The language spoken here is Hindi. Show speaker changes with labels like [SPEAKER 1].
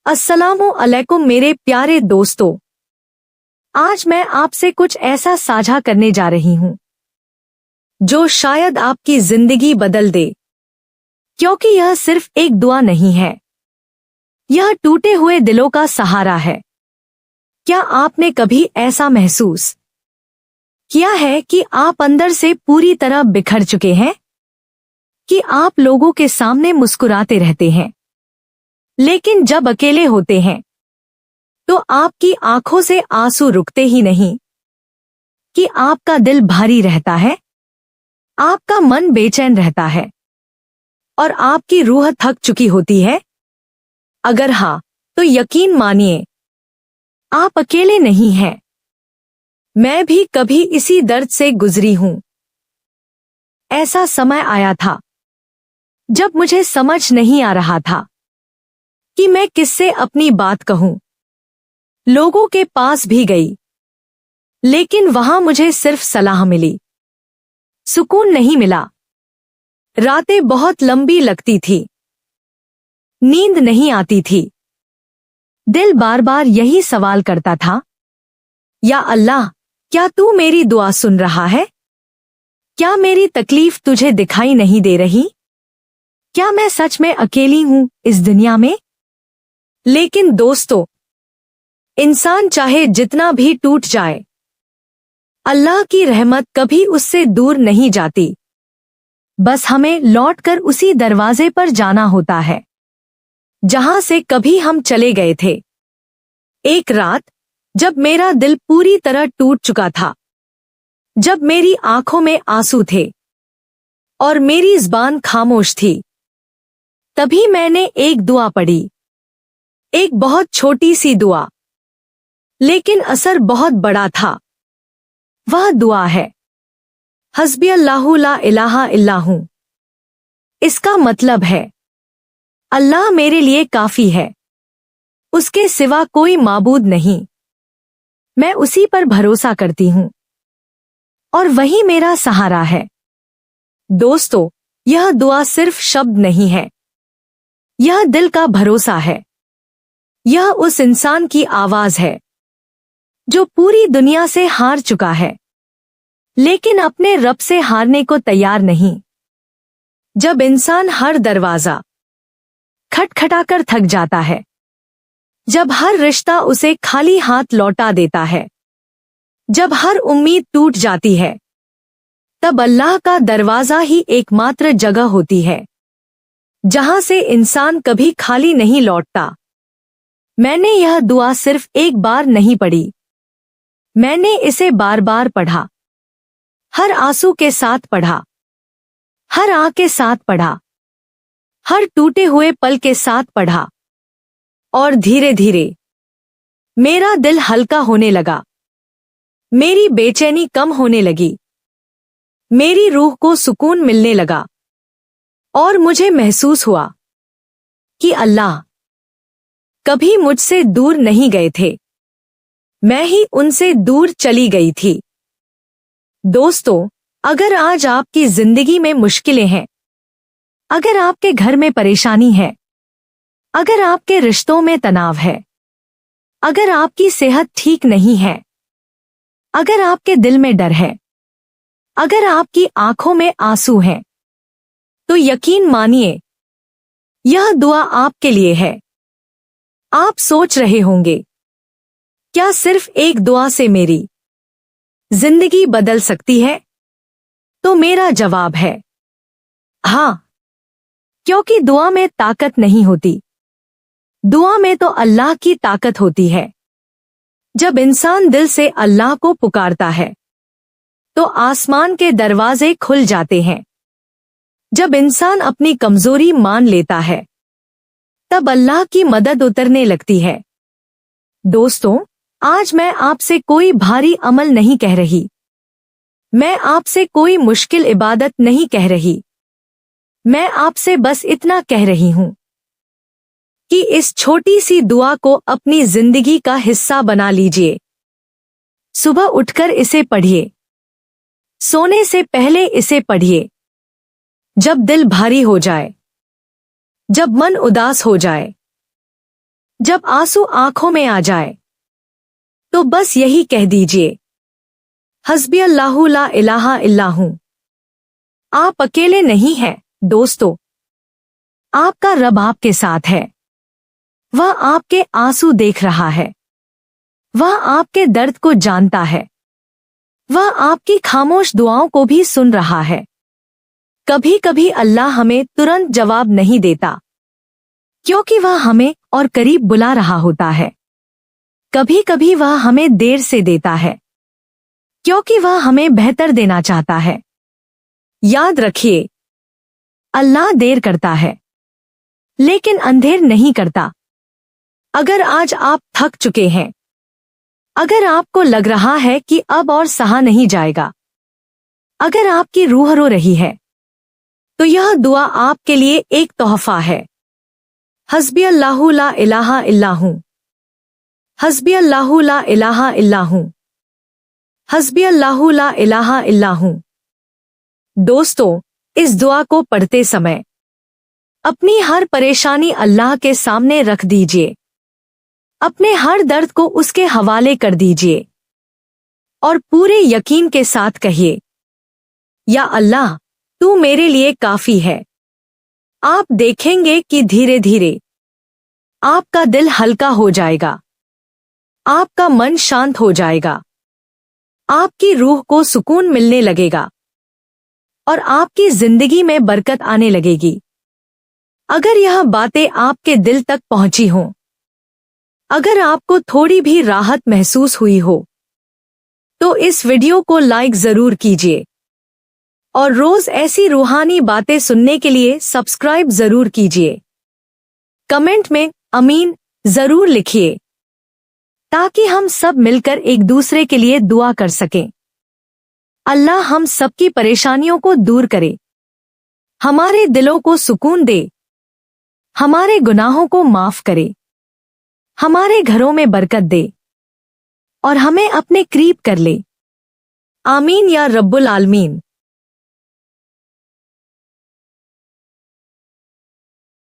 [SPEAKER 1] अस्सलामु अलैकुम मेरे प्यारे दोस्तों। आज मैं आपसे कुछ ऐसा साझा करने जा रही हूं जो शायद आपकी जिंदगी बदल दे, क्योंकि यह सिर्फ एक दुआ नहीं है, यह टूटे हुए दिलों का सहारा है। क्या आपने कभी ऐसा महसूस किया है कि आप अंदर से पूरी तरह बिखर चुके हैं, कि आप लोगों के सामने मुस्कुराते रहते हैं, लेकिन जब अकेले होते हैं तो आपकी आंखों से आंसू रुकते ही नहीं, कि आपका दिल भारी रहता है, आपका मन बेचैन रहता है और आपकी रूह थक चुकी होती है? अगर हाँ, तो यकीन मानिए, आप अकेले नहीं हैं। मैं भी कभी इसी दर्द से गुजरी हूं। ऐसा समय आया था जब मुझे समझ नहीं आ रहा था कि मैं किससे अपनी बात कहूं। लोगों के पास भी गई, लेकिन वहां मुझे सिर्फ सलाह मिली, सुकून नहीं मिला। रातें बहुत लंबी लगती थी, नींद नहीं आती थी। दिल बार बार यही सवाल करता था, या अल्लाह, क्या तू मेरी दुआ सुन रहा है? क्या मेरी तकलीफ तुझे दिखाई नहीं दे रही? क्या मैं सच में अकेली हूं इस दुनिया में? लेकिन दोस्तों, इंसान चाहे जितना भी टूट जाए, अल्लाह की रहमत कभी उससे दूर नहीं जाती। बस हमें लौटकर उसी दरवाजे पर जाना होता है जहां से कभी हम चले गए थे। एक रात जब मेरा दिल पूरी तरह टूट चुका था, जब मेरी आंखों में आंसू थे और मेरी ज़ुबान खामोश थी, तभी मैंने एक दुआ पढ़ी। एक बहुत छोटी सी दुआ, लेकिन असर बहुत बड़ा था। वह दुआ है, हस्बी अल्लाहु ला इलाहा इल्ला हू। इसका मतलब है, अल्लाह मेरे लिए काफी है, उसके सिवा कोई माबूद नहीं। मैं उसी पर भरोसा करती हूं और वही मेरा सहारा है। दोस्तों, यह दुआ सिर्फ शब्द नहीं है, यह दिल का भरोसा है। यह उस इंसान की आवाज है जो पूरी दुनिया से हार चुका है, लेकिन अपने रब से हारने को तैयार नहीं। जब इंसान हर दरवाजा खटखटाकर थक जाता है, जब हर रिश्ता उसे खाली हाथ लौटा देता है, जब हर उम्मीद टूट जाती है, तब अल्लाह का दरवाजा ही एकमात्र जगह होती है जहां से इंसान कभी खाली नहीं लौटता। मैंने यह दुआ सिर्फ एक बार नहीं पढ़ी, मैंने इसे बार बार पढ़ा। हर आंसू के साथ पढ़ा, हर आंख के साथ पढ़ा, हर टूटे हुए पल के साथ पढ़ा, और धीरे धीरे मेरा दिल हल्का होने लगा, मेरी बेचैनी कम होने लगी, मेरी रूह को सुकून मिलने लगा और मुझे महसूस हुआ कि अल्लाह कभी मुझसे दूर नहीं गए थे, मैं ही उनसे दूर चली गई थी। दोस्तों, अगर आज आपकी जिंदगी में मुश्किलें हैं, अगर आपके घर में परेशानी है, अगर आपके रिश्तों में तनाव है, अगर आपकी सेहत ठीक नहीं है, अगर आपके दिल में डर है, अगर आपकी आंखों में आंसू हैं, तो यकीन मानिए, यह दुआ आपके लिए है। आप सोच रहे होंगे, क्या सिर्फ एक दुआ से मेरी जिंदगी बदल सकती है? तो मेरा जवाब है हाँ, क्योंकि दुआ में ताकत नहीं होती, दुआ में तो अल्लाह की ताकत होती है। जब इंसान दिल से अल्लाह को पुकारता है, तो आसमान के दरवाजे खुल जाते हैं। जब इंसान अपनी कमजोरी मान लेता है, तब अल्लाह की मदद उतरने लगती है। दोस्तों, आज मैं आपसे कोई भारी अमल नहीं कह रही, मैं आपसे कोई मुश्किल इबादत नहीं कह रही। मैं आपसे बस इतना कह रही हूं कि इस छोटी सी दुआ को अपनी जिंदगी का हिस्सा बना लीजिए। सुबह उठकर इसे पढ़िए, सोने से पहले इसे पढ़िए। जब दिल भारी हो जाए, जब मन उदास हो जाए, जब आंसू आंखों में आ जाए तो बस यही कह दीजिए, हस्बी अल्लाहु ला इलाहा इल्लाहु। आप अकेले नहीं हैं दोस्तों, आपका रब आपके साथ है। वह आपके आंसू देख रहा है, वह आपके दर्द को जानता है, वह आपकी खामोश दुआओं को भी सुन रहा है। कभी कभी अल्लाह हमें तुरंत जवाब नहीं देता, क्योंकि वह हमें और करीब बुला रहा होता है। कभी कभी वह हमें देर से देता है, क्योंकि वह हमें बेहतर देना चाहता है। याद रखिए, अल्लाह देर करता है, लेकिन अंधेर नहीं करता। अगर आज आप थक चुके हैं, अगर आपको लग रहा है कि अब और सहा नहीं जाएगा, अगर आपकी रूह रो रही है, तो यह दुआ आपके लिए एक तोहफा है। हस्बी अल्लाहु ला इलाहा इल्लाहु, हस्बी अल्लाहु ला इलाहा इल्लाहु, हस्बी अल्लाहु ला इलाहा इल्लाहु। दोस्तों, इस दुआ को पढ़ते समय अपनी हर परेशानी अल्लाह के सामने रख दीजिए, अपने हर दर्द को उसके हवाले कर दीजिए और पूरे यकीन के साथ कहिए, या अल्लाह, तू मेरे लिए काफी है। आप देखेंगे कि धीरे धीरे आपका दिल हल्का हो जाएगा, आपका मन शांत हो जाएगा, आपकी रूह को सुकून मिलने लगेगा और आपकी जिंदगी में बरकत आने लगेगी। अगर यह बातें आपके दिल तक पहुंची हों, अगर आपको थोड़ी भी राहत महसूस हुई हो, तो इस वीडियो को लाइक जरूर कीजिए और रोज ऐसी रूहानी बातें सुनने के लिए सब्सक्राइब जरूर कीजिए। कमेंट में अमीन जरूर लिखिए, ताकि हम सब मिलकर एक दूसरे के लिए दुआ कर सकें। अल्लाह हम सबकी परेशानियों को दूर करे, हमारे दिलों को सुकून दे, हमारे गुनाहों को माफ करे, हमारे घरों में बरकत दे और हमें अपने करीब कर ले। आमीन या रब्बुल आलमीन।